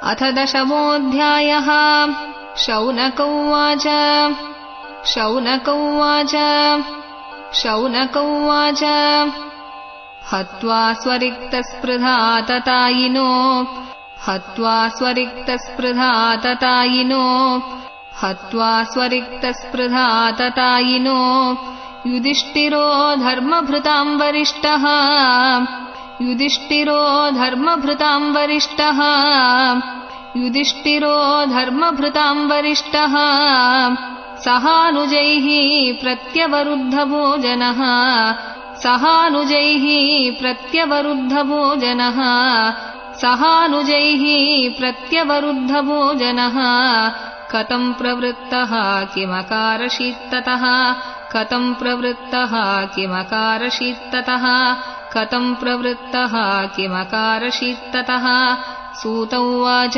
अथ 10मोऽध्यायः। शौनक उवाच। हत्वा स्वरिक्तस्पृधा ततायिनो युधिष्ठिरो धर्मभृतां वरिष्ठः सहानुजैः प्रत्यवरुद्धभोजनः कथं प्रवृत्तः किमकारशीत्ततः सूत उवाच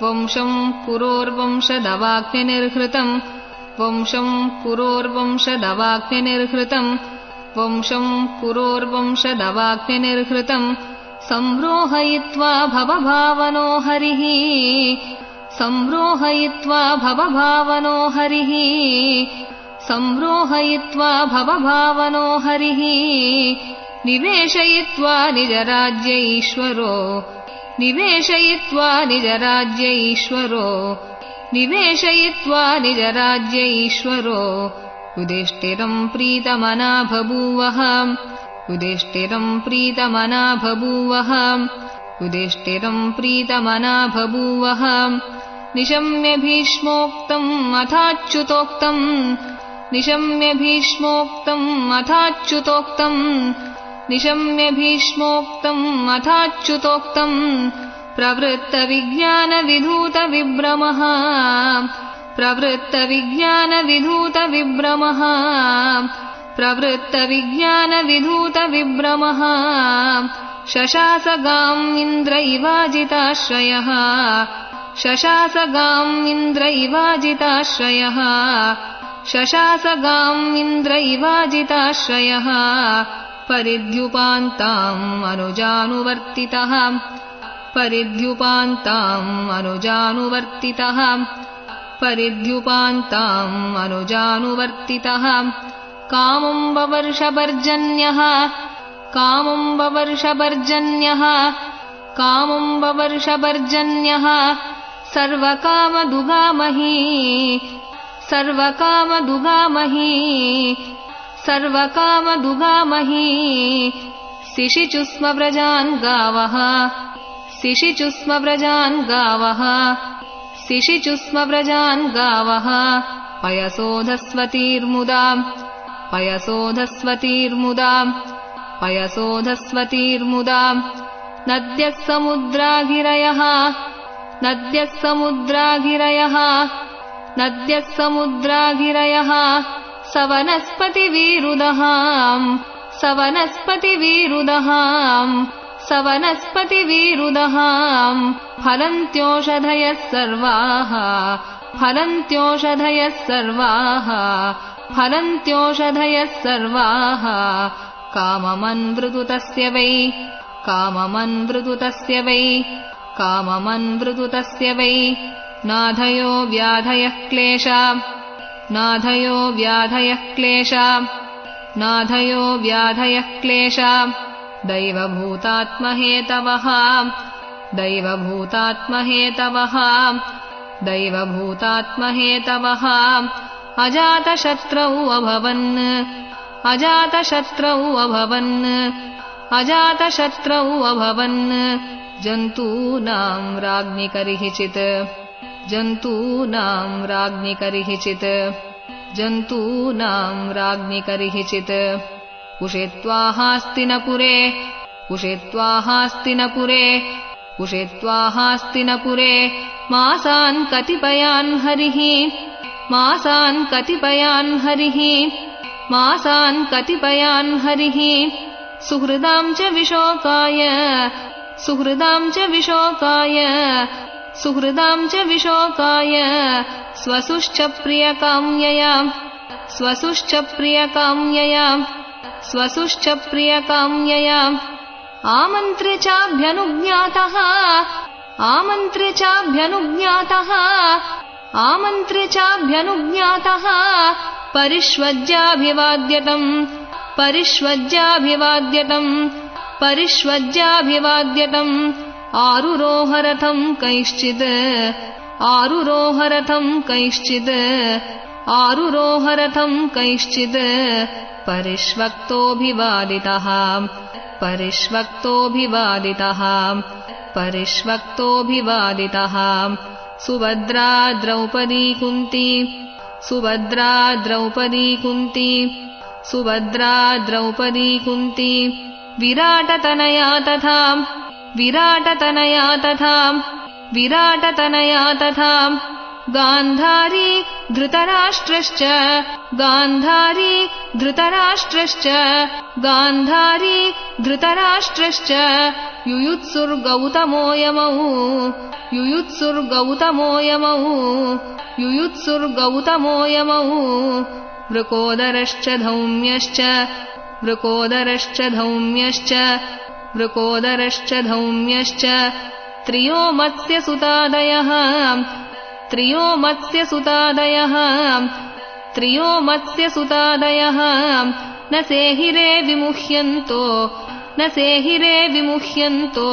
वंशं पुरोर्वंशदवाग्निर्हृतं संरोहयित्वा भवभावनो हरिः निवेशयित्वा निजराज्यैश्वरो युधिष्ठिरं प्रीतमना बभूवः निशम्य भीष्मोक्तम् अथाच्युतोक्तम् प्रवृत्तविज्ञानविधूतविभ्रमः शशासगाम् इन्द्र इवाजिताश्रयः परिद्युपान्ताम् अनुजानुवर्तितः कामं ववर्षपर्जन्यः सर्वकामदुगामही शिशिचुस्म व्रजान् गावः पयसोधस्वतीर्मुदा नद्यः समुद्रागिरयः सवनस्पतिवीरुदहाम् फलन्त्योषधयः सर्वाः काममन्वृतु तस्य वै नाधयो व्याधयः क्लेशा दैवभूतात्महेतवः अजातशत्रौ अभवन् जन्तूनां राज्ञि करिहिचित् उषित्वा हास्तिनपुरे मासान् कतिपयान् हरिः सुहृदां च विशोकाय स्वसुश्च प्रियकाम्यया आमन्त्र्य चाभ्यनुज्ञातः आमन्त्र्य चाभ्यनुज्ञातः आमन्त्र्य चाभ्यनुज्ञातः परिष्वज्याभिवाद्यतम् परिष्वज्याभिवाद्यतम् परिष्वज्याभिवाद्यतम् आरुरोहरथम् कैश्चित् आरुरोहरथम् कैश्चित् आरुरोहरथम् कैश्चित् परिष्वक्तोऽभिवादितः परिष्वक्तोऽभिवादितः परिष्वक्तोऽभिवादितः सुभद्रा द्रौपदी कुन्ती सुभद्रा द्रौपदी कुन्ती सुभद्रा द्रौपदी कुन्ती विराटतनया तथा विराटतनया तथा विराटतनया तथा गान्धारी धृतराष्ट्रश्च गान्धारी धृतराष्ट्रश्च गान्धारी धृतराष्ट्रश्च युयुत्सुर्गौतमो यमौ युयुत्सुर्गौतमो यमौ युयुत्सुर्गौतमो यमौ वृकोदरश्च धौम्यश्च वृकोदरश्च धौम्यश्च वृकोदरश्च धौम्यश्च त्रियो मत्स्यसुतादयः त्रियो मत्स्यसुतादयः त्रियो मत्स्यसुतादयः न सेहिरे विमुह्यन्तो न सेहिरे विमुह्यन्तो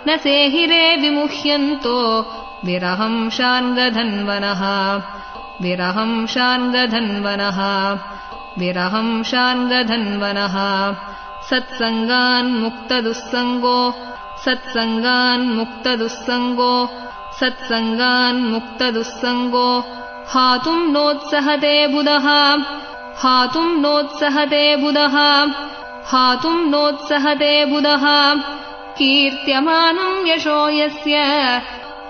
न सेहिरे विमुह्यन्तो विरहं शार्ङ्गधन्वनः विरहं शार्ङ्गधन्वनः विरहं शार्ङ्गधन्वनः सत्सङ्गान्मुक्तदुस्सङ्गो सत्सङ्गान्मुक्तदुस्सङ्गो सत्सङ्गान्मुक्तदुस्सङ्गो हातुं नोत्सहते बुधः हातुं नोत्सहते बुधः हातुं नोत्सहते बुधः कीर्त्यमानं यशो यस्य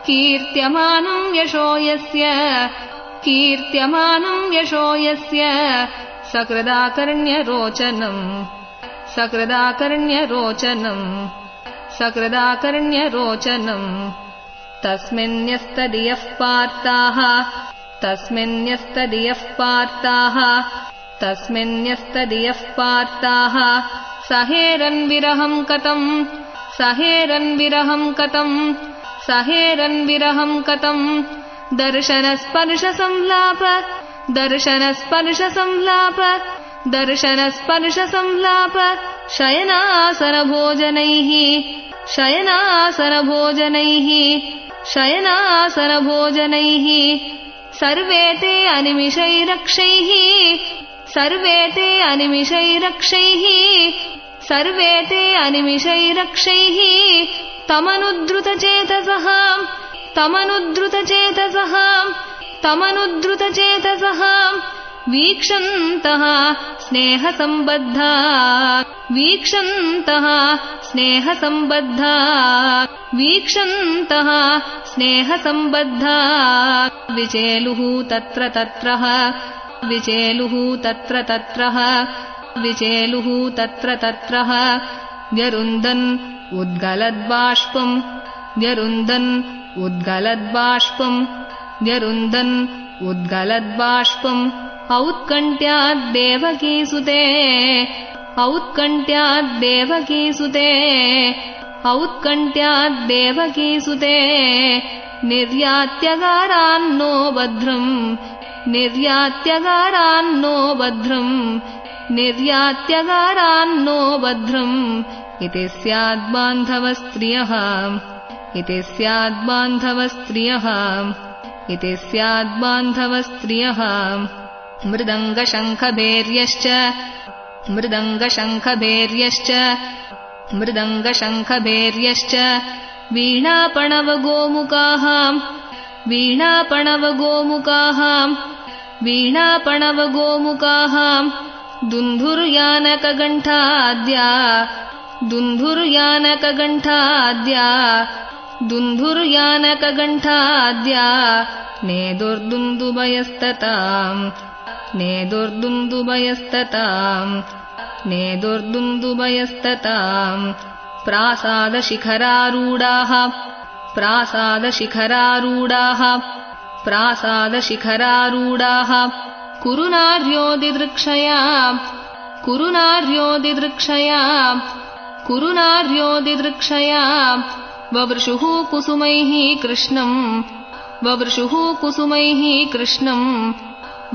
कीर्त्यमानं यशो यस्य कीर्त्यमानं यशो यस्य सकृदाकर्ण्यरोचनम् सकृदाकर्ण्यरोचनम् सकृदाकर्ण्यरोचनम् तस्मिन्यस्तदियः पार्ताः तस्मिन्यस्तदियः पार्ताः तस्मिन्यस्तदियः पार्ताः सहेरन्विरहं कतम् सहेरन्विरहं कतम् सहेरन्विरहं कतम् दर्शनस्पर्शसंलाप दर्शनस्पर्शसंलाप दर्शनस्पर्शसंलाप शयनासनभोजनैः शयनासनभोजनैः शयनासनभोजनैः सर्वे ते अनिमिषैरक्षैः सर्वे ते अनिमिषैरक्षैः सर्वे ते अनिमिषैरक्षैः तमनुद्धृतचेतसः तमनुद्धृतचेतसः तमनुद्धृतचेतसः वीक्षन्तः स्नेहसम्बद्धा वीक्षन्तः स्नेहसम्बद्धा वीक्षन्तः स्नेहसम्बद्धा विचेलुः तत्र तत्रः विचेलुः तत्र तत्रः विचेलुः तत्र तत्रः व्यरुन्धन् उद्गलद्बाष्पम् व्यरुन्धन् उद्गलद्बाष्पम् व्यरुन्धन् उद्गलद्बाष्पम् औत्कण्ठ्याद्देवकीसुते औत्कण्ठ्याद्देवकीसुते औत्कण्ठ्याद्देवकीसुते निर्यात्यगारान्नो भद्रम् निर्यात्यगारान्नो भद्रम् निर्यात्यगारान्नो भद्रम् इति स्याद्बान्धवस्त्रियः इति स्याद्बान्धवस्त्रियः इति स्याद्बान्धवस्त्रियः मृदङ्गशङ्खभेर्यश्च मृदङ्गशङ्खभेर्यश्च मृदङ्गशङ्खभेर्यश्च वीणापणवगोमुखाः वीणापणवगोमुखाः वीणापणवगोमुखाः दुन्धुर्यानकगण्ठाद्या दुन्धुर्यानकगण्ठाद्या दुन्धुर्यानकगण्ठाद्या नेदुर्दुन्दुभयस्तताम् नेदुर्दुन्दुभयस्तताम् नेदुर्दुन्दुभयस्तताम् प्रासादशिखरारूढाः प्रासादशिखरारूढाः प्रासादशिखरारूढाः कुरुनार्योदिदृक्षया कुरुनार्योदिदृक्षया कुरुनार्योदिदृक्षया ववृषुः कुसुमैः कृष्णम् ववृषुः कुसुमैः कृष्णम्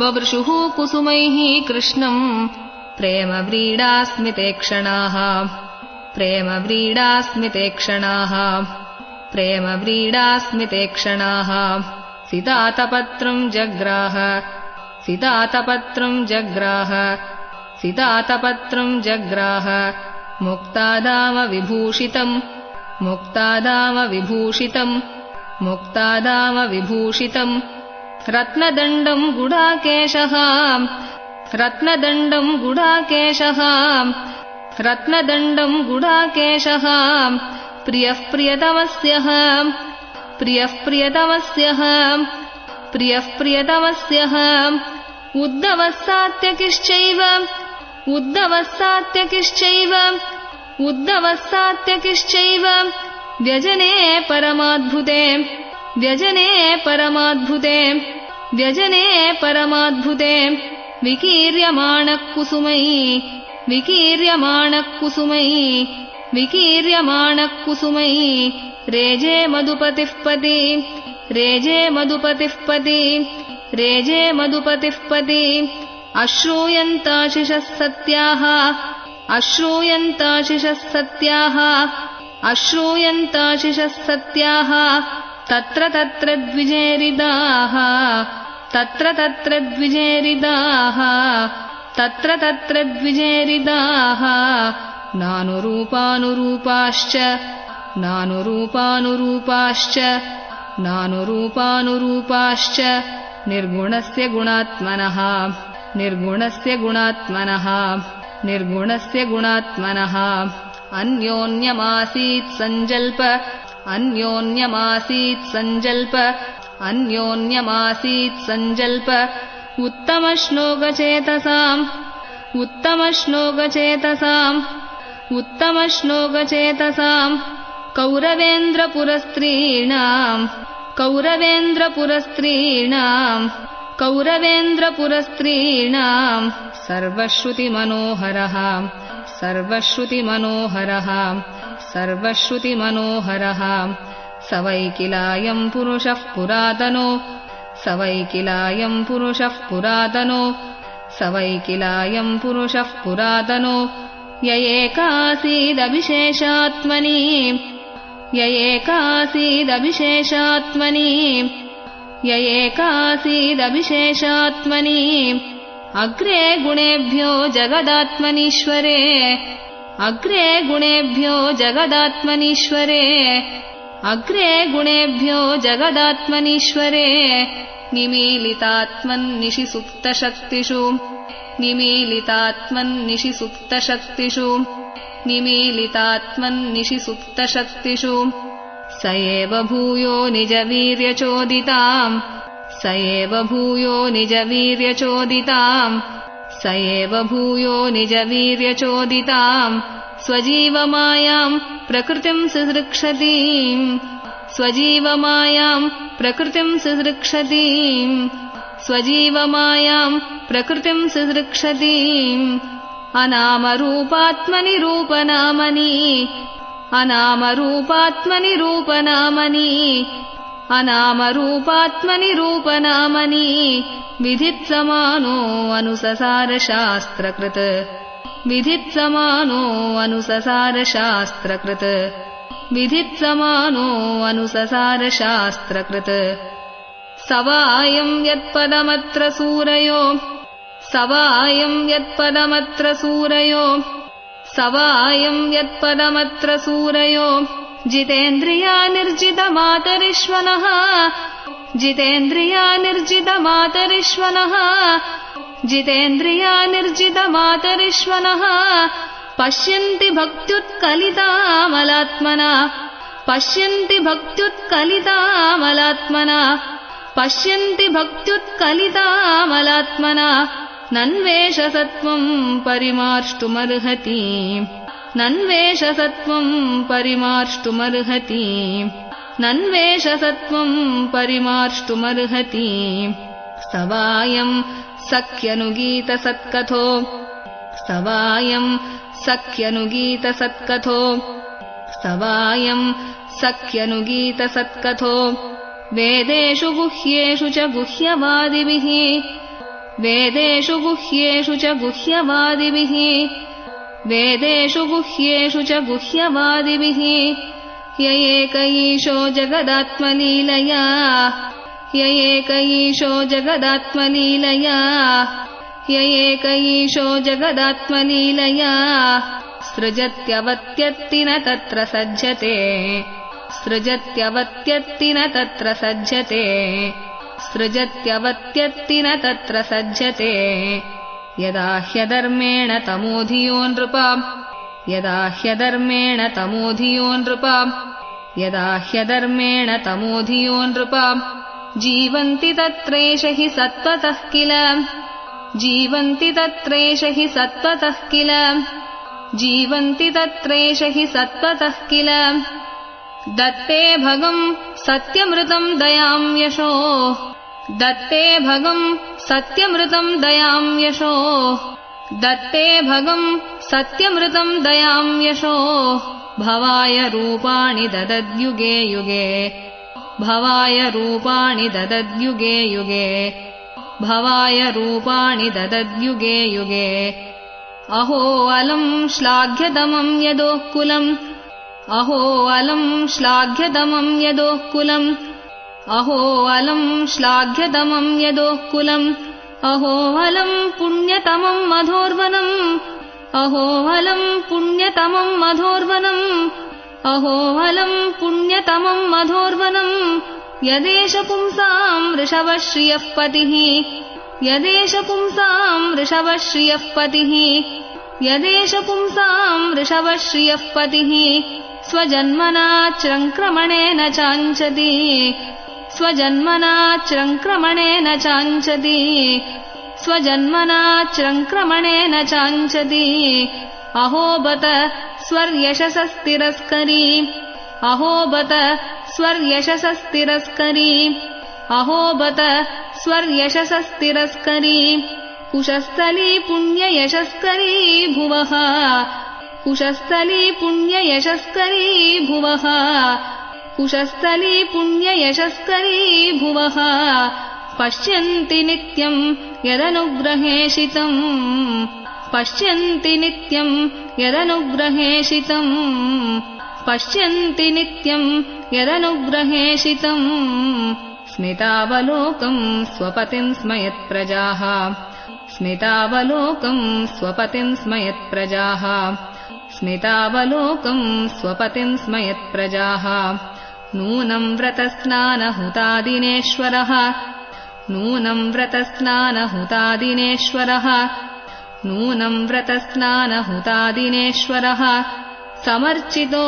ववृषुः कुसुमैः कृष्णम् प्रेमव्रीडास्मितेक्षणाः प्रेमव्रीडास्मितेक्षणाः प्रेमव्रीडास्मितेक्षणाः सितातपत्रम् जग्राह सितातपत्रम् जग्राह सितातपत्रम् जग्राह मुक्तादामविभूषितम् मुक्तादामविभूषितम् मुक्तादामविभूषितम् रत्नदण्डम् गुडाकेशः रत्नदण्डम् गुडाकेशः रत्नदण्डम् गुडाकेशः प्रियः प्रियतमस्यः प्रियः प्रियतमस्यः प्रियः प्रियतमस्यः उद्धवः सात्यकिश्चैव उद्धवः सात्यकिश्चैव उद्धवः सात्यकिश्चैव व्यजने परमाद्भुते व्यजने परमाद्भुते व्यजने परमाद्भुते विकीर्यमाणः कुसुमैः विकीर्यमाणः कुसुमैः विकीर्यमाणः कुसुमैः रेजे मधुपतिः पति रेजे मधुपतिः पति रेजे मधुपतिः पति अश्रूयन्ताशिषः सत्याः अश्रूयन्ताशिषः सत्याः अश्रूयन्ताशिषः सत्याः तत्र तत्र द्विजेरिदाः तत्र तत्र द्विजेरिदाः तत्र तत्र द्विजेरिदाः नानुरूपानुरूपाश्च नानुरूपानुरूपाश्च नानुरूपानुरूपाश्च निर्गुणस्य गुणात्मनः निर्गुणस्य गुणात्मनः निर्गुणस्य गुणात्मनः अन्योन्यमासीत् सञ्जल्प अन्योन्यमासीत् सञ्जल्प अन्योन्यमासीत् सञ्जल्प उत्तमश्लोकचेतसाम् उत्तमश्लोकचेतसाम् उत्तमश्लोकचेतसाम् कौरवेन्द्रपुरस्त्रीणाम् कौरवेन्द्रपुरस्त्रीणाम् कौरवेन्द्रपुरस्त्रीणाम् सर्वश्रुतिमनोहरः सर्वश्रुतिमनोहरः सर्वश्रुतिमनोहरः स वै किलायम् पुरुषः पुरातनो स वै किलायम् पुरुषः पुरातनो स वै किलायम् पुरुषः पुरातनो य एकासीदविशेषात्मनि य एकासीदविशेषात्मनि य एकासीदविशेषात्मनि अग्रे गुणेभ्यो जगदात्मनीश्वरे अग्रे गुणेभ्यो जगदात्मनीश्वरे अग्रे गुणेभ्यो जगदात्मनीश्वरे निमीलितात्मन्निशि सुप्तशक्तिषु निमीलितात्मन्निशि सुप्तशक्तिषु निमीलितात्मन्निशि सुप्तशक्तिषु स एव भूयो निजवीर्यचोदिताम् स एव भूयो निजवीर्यचोदिताम् स एव भूयो निजवीर्यचोदिताम् स्वजीवमायाम् प्रकृतिम् सृक्षतीम् स्वजीवमायाम् प्रकृतिम् सृक्षतीम् स्वजीवमायाम् प्रकृतिम् सृक्षतीम् अनामरूपात्मनि रूपनामनि अनामरूपात्मनि रूपनामनि अनामरूपात्मनि रूपनामनि विधित्समानो अनुससारशास्त्रकृत् विधित्समानो अनुससारशास्त्रकृत् विधित्समानो अनुससारशास्त्रकृत् सवायम् यत्पदमत्र सूरयो सवायम् यत्पदमत्र सूरयो सवायम् यत्पदमत्र सूरयो जितेन्द्रिया निर्जितमातरिष्वनः जितेन्द्रिया निर्जितमातरिष्वनः जितेन्द्रिया निर्जितमातरिष्वनः पश्यन्ति भक्त्युत्कलितामलात्मना पश्यन्ति भक्त्युत्कलितामलात्मना पश्यन्ति भक्त्युत्कलितामलात्मना नन्वेषसत्त्वम् परिमार्ष्टुमर्हति नन्वेषसत्त्वम् परिमार्ष्टुमर्हति नन्वेषसत्त्वम् परिमार्ष्टुमर्हति सवायम् सख्यनुगीतसत्कथो सवायम् सख्यनुगीतसत्कथो स्तवायम् सख्यनुगीतसत्कथो वेदेषु गुह्येषु च गुह्यवादिभिः वेदेषु गुह्येषु च गुह्यवादिभिः वेदेषु गुह्येषु च गुह्यवादिभिः य एक ईशो जगदात्मलीलया य एक ईशो जगदात्मलीलया य एक ईशो जगदात्मलीलया सृजत्यवत्यत्ति न तत्र सज्जते सृजत्यवत्यत्ति न तत्र सज्जते सृजत्यवत्यत्ति न तत्र सज्जते यदा ह्यधर्मेण तमोधियो नृपा यदा ह्यधर्मेण तमोधियो नृपा यदा ह्यधर्मेण तमोधियो नृपा जीवन्ति तत्रैष हि सत्त्वतः किल जीवन्ति तत्रैष हि सत्त्वतः किल जीवन्ति तत्रैष हि सत्त्वतः किल दत्ते भगम् सत्यमृतम् दयाम् यशो दत्ते भगम् सत्यमृतम् दयाम् यशो दत्ते भगम् सत्यमृतम् दयाम् यशो भवाय रूपाणि ददद्युगे युगे भवाय रूपाणि ददद्युगे युगे भवाय रूपाणि ददद्युगे युगे अहो अलम् श्लाघ्यतमम् यदोःकुलम् अहो अलम् श्लाघ्यतमम् यदोःकुलम् अहो अलम् श्लाघ्यतमम् यदोःकुलम् अहो अलम् पुण्यतमम् मधोर्वनम् अहो अलम् पुण्यतमम् मधोर्वनम् अहो अलम् पुण्यतमम् मधोर्वनम् यदेष पुंसाम् वृषभश्रियः पतिः यदेष पुंसाम् वृषभश्रियः पतिः यदेष पुंसाम् वृषभश्रियः पतिः स्वजन्मनाच्रङ्क्रमणेन चाञ्चति स्वजन्मनाच्रङ्क्रमणेन चाञ्चति स्वजन्मनाच्रङ्क्रमणेन चाञ्चति अहो बत स्वर्यशसस्तिरस्करी अहो बत स्वर्यशसस्तिरस्करी अहो बत स्वर्यशसस्तिरस्करी कुशस्थली पुण्ययशस्करी भुवः कुशस्थली पुण्ययशस्करी भुवः कुशस्थली पुण्ययशस्करी भुवः पश्यन्ति नित्यम् यदनुग्रहेशितम् पश्यन्ति नित्यम् यदनुग्रहेशितम् पश्यन्ति नित्यम् यदनुग्रहेशितम् स्मितावलोकम् स्वपतिम् स्मयत्प्रजाः स्मितावलोकम् स्वपतिम् स्मयत्प्रजाः स्मितावलोकम् स्वपतिम् स्मयत्प्रजाः नूनम् व्रतस्नानहुतादिनेश्वरः नूनम् व्रतस्नानहुतादिनेश्वरः नूनम् व्रतस्नानहुतादिनेश्वरः समर्चितो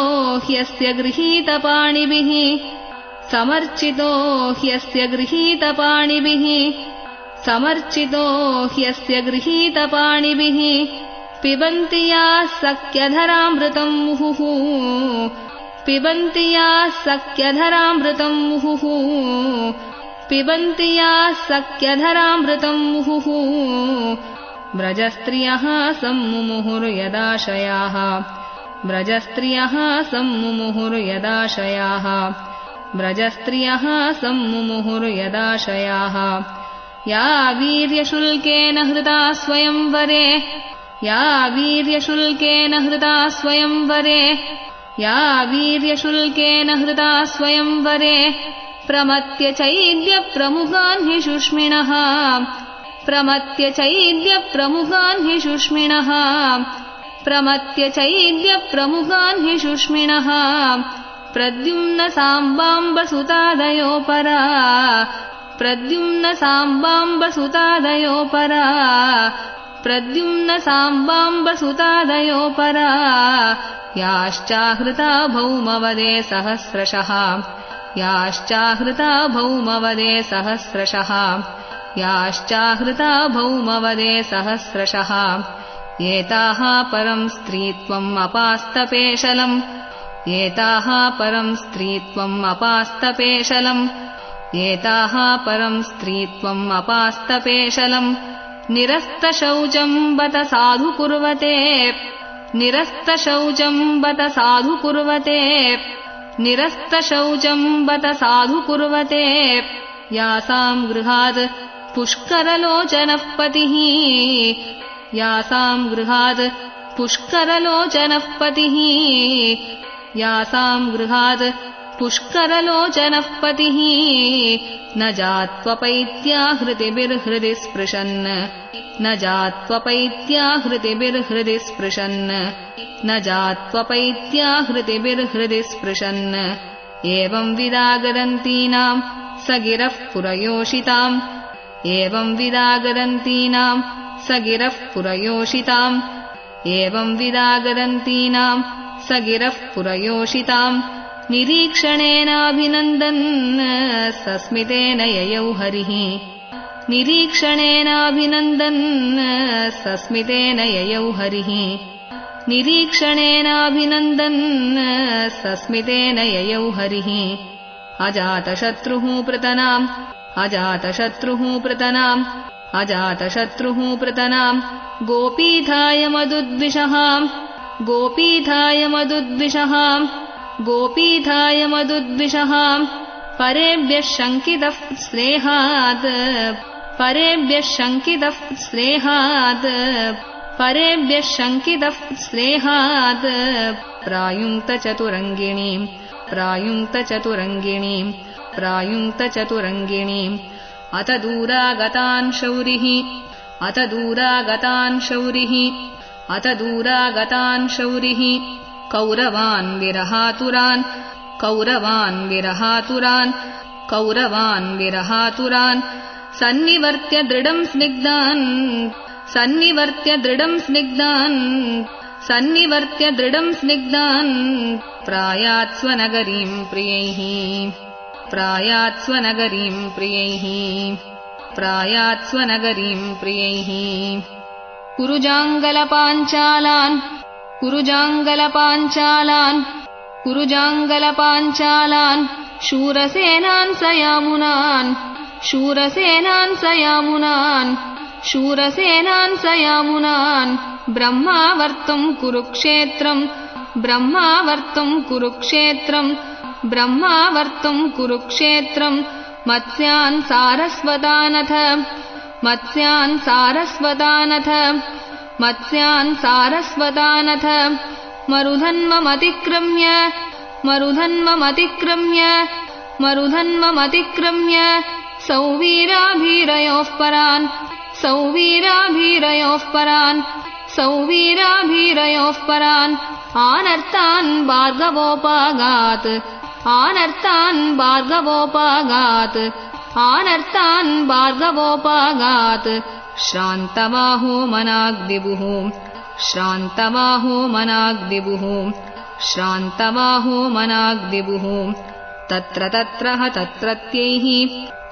ह्यस्य गृहीतपाणिभिः समर्चितो ह्यस्य गृहीतपाणिभिः समर्चितो ह्यस्य गृहीतपाणिभिः पिबन्ति याः सख्यधरामृतम् मुहुः पिबन्ति याः सख्यधरामृतम् मुहुः पिबन्ति याः सख्यधरामृतम् मुहुः व्रजस्त्रियः सम्मुमुहुर्यदाशयाः व्रजस्त्रियः सम्मुमुहुर्यदाशयाः व्रजस्त्रियः सम्मुमुहुर्यदाशयाः या वीर्यशुल्केन हृता स्वयंवरे या वीर्यशुल्केन हृता स्वयंवरे या वीर्यशुल्केन हृता स्वयंवरे प्रमत्य चैद्यप्रमुखान् हि शुष्मिणः प्रमत्य चैद्यप्रमुखान् हि शुष्मिणः प्रमत्य चैद्यप्रमुखान् हि शुष्मिणः प्रद्युम्न साम्बाम्बसुतादयो परा प्रद्युम्न साम्बाम्बसुतादयो परा प्रद्युम्न साम्बाम्बसुतादयो परा याश्चाहृता भौमवदे सहस्रशः याश्चाहृता भौमवदे सहस्रशः याश्चाहृता भौमवदे सहस्रशः एताः परम् स्त्रीत्वम् अपास्तपेशलम् एताः परम् स्त्रीत्वम् अपास्तपेशलम् एताः परम् स्त्रीत्वम् अपास्तपेशलम् निरस्तशौचम् बत साधु कुर्वते निरस्तशौचं बत साधु कुर्वते निरस्तशौचं बत साधु कुर्वते यासां गृहाद् पुष्करलोचनः पतिः यासां गृहाद् पुष्करलोचनः पतिः यासां गृहाद् पुष्करलोचनः पतिः न जात्वपैत्याहृतिभिर्हृदि स्पृशन् न जात्वपैत्याहृतिभिर्हृदि स्पृशन् न जात्वपैत्याहृतिभिर्हृदि स्पृशन् एवं विदागदन्तीनां स गिरः पुरयोषिताम् एवं विदागदन्तीनां स गिरः पुरयोषिताम् एवं विदागदन्तीनां स गिरः पुरयोषिताम् निरीक्षणेनाभिनन्दन् सस्मितेन ययौ हरिः निरीक्षणेनाभिनन्दन् सस्मितेन ययौ हरिः निरीक्षणेनाभिनन्दन् सस्मितेन ययौ हरिः अजातशत्रुः पृतनाम् अजातशत्रुः पृतनाम् अजातशत्रुः पृतनाम् गोपीधाय मधुद्विषहाम् गोपीधाय मधुद्विषहाम् गोपीधाय मधुद्विषहाम् परेभ्यः शङ्कितः स्नेहात् परेभ्यः शङ्कितः स्नेहात् परेभ्यः शङ्कितः स्नेहात् प्रायुङ्क्तचतुरङ्गिणीम् प्रायुङ्क्तचतुरङ्गिणीम् प्रायुङ्क्तचतुरङ्गिणीम् अत दूरागतान् शौरिः अत दूरागतान् शौरिः अत दूरागतान् शौरिः कौरवान् विरहातुरान् कौरवान् विरहातुरान् कौरवान् विरहातुरान् सन्निवर्त्य दृढम् स्निग्धान् सन्निवर्त्य दृढम् स्निग्धान् सन्निवर्त्य दृढम् स्निग्धान् प्रायात्स्वनगरीम् प्रियैः प्रायात्स्वनगरीम् प्रियैः प्रायात्स्वनगरीम् प्रियैः कुरुजाङ्गलपाञ्चालान् कुरुजाङ्गलपाञ्चालान् कुरुजाङ्गलपाञ्चालान् शूरसेनान् सयामुनान् शूरसेनान् सयामुनान् शूरसेनान् सयामुनान् ब्रह्मावर्तुम् कुरुक्षेत्रम् ब्रह्मावर्तुम् कुरुक्षेत्रम् ब्रह्मावर्तुम् कुरुक्षेत्रम् मत्स्यान् सारस्वतानथ मत्स्यान् सारस्वतानथ मत्स्यान् सारस्वतानथ मरुधन्ममतिक्रम्य मरुधन्ममतिक्रम्य मरुधन्ममतिक्रम्य सौवीराभीरयोः परान् सौवीराभीरयोः परान् सौवीराभीरयोः परान् आनर्तान् भार्गवोपागात् आनर्तान् भार्गवोपागात् आनर्तान् भार्गवोपागात् श्रान्तबाहो मनाग्दिबुः श्रान्तबाहो मनाग्दिबुः श्रान्तबाहो मनाग्दिबुः तत्र तत्रः तत्रत्यैः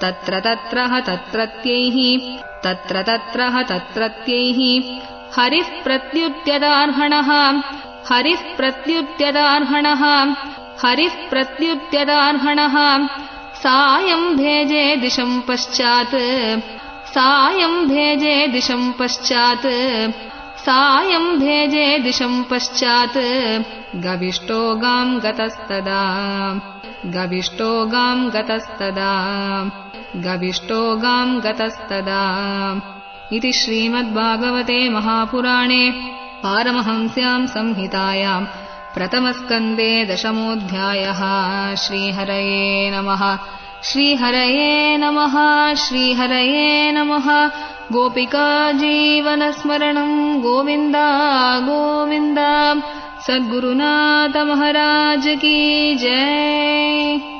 तत्र तत्रः तत्रत्यैः तत्र तत्रः तत्रत्यैः हरिः प्रत्युत्यदार्हणः हरिः प्रत्युत्यदार्हणः हरिः प्रत्युत्यदार्हणः सायम् भेजे दिशम् पश्चात् सायम् भेजे दिशम् पश्चात् सायम् भेजे दिशम् पश्चात् गविष्टो गाम् गतस्तदा गविष्टो गाम् गतस्तदा गविष्टो गाम् गतस्तदा इति श्रीमद्भागवते महापुराणे पारमहंस्याम् संहितायाम् प्रथमस्कन्धे दशमोऽध्यायः। श्रीहरये नमः। श्रीहरये नमः। श्रीहरये नमः। गोपिका जीवनस्मरणम् गोविन्द गोविन्द। सद्गुरुनाथ महाराज की जय।